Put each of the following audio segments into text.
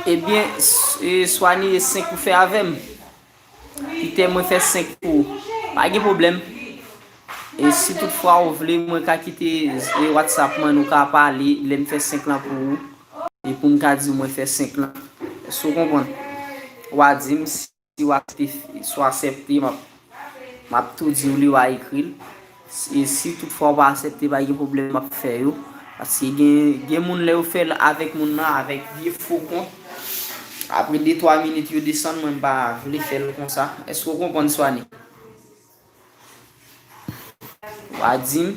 Ebyen, swani 5 ou fe avem. Pi te mwen fe 5 pou. Pa gen problem. E si toutfwa ou vle, mwen ka kite WhatsApp mwen nou ka pale, le m fe 5 lan pou ou. E pou m ka di mwen fe 5 lan. Sou kompon. Wadim, si wak te sou aksepte, map tou di ou li wak ekril. E si toutfwa ou wak aksepte, pa gen problem map fe yo. Asi gen moun le ou fe avèk moun nan, avèk vie fou kont. Apre 2-3 minit yo desan mwen ba vle fel kon sa. Esko kompon swani? Wadim.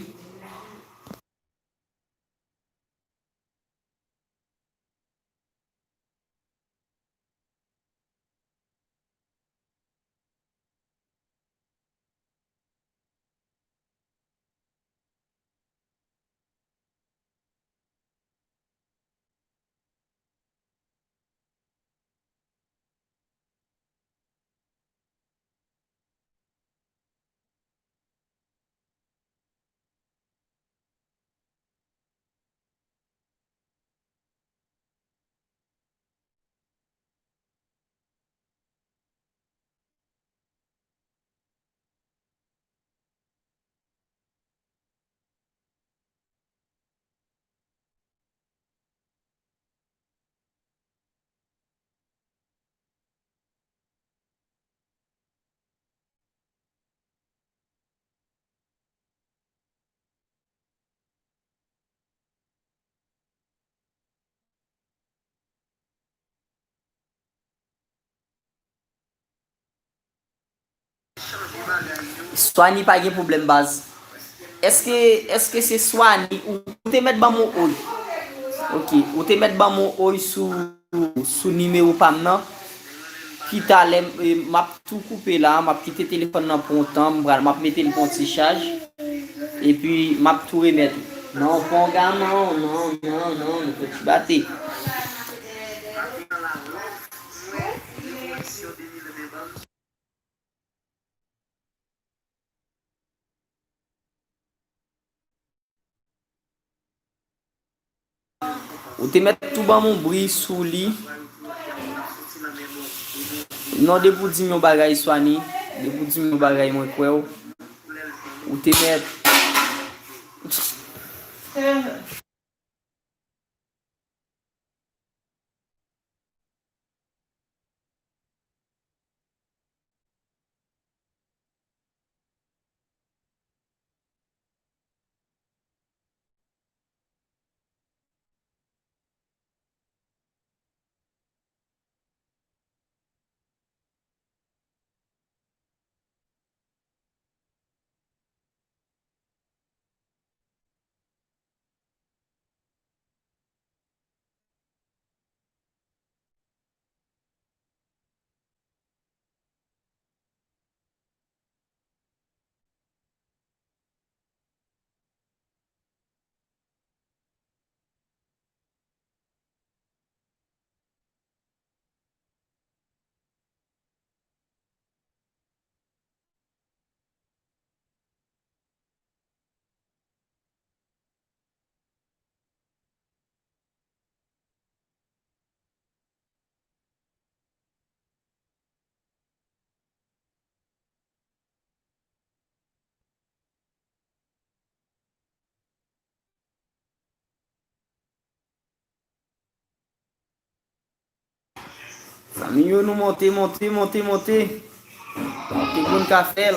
Swani pa gen problem baz. Eske se swani ou te met ba mon oy? Ok, ou te met ba mon oy sou nime ou pam nan? Ki talem, map tou koupe la, map kite telefon nan pon tan, map mette l pon ti chaj. E pi map tou remet. Non, pon gam, non, ne pe ti bate. Ou te met tou ba mon bri sou li. Non de pou di myon bagay swani. De pou di myon bagay mwen kwe ou. Ou te met. Fami yo nou monte. Monte kon ka fel.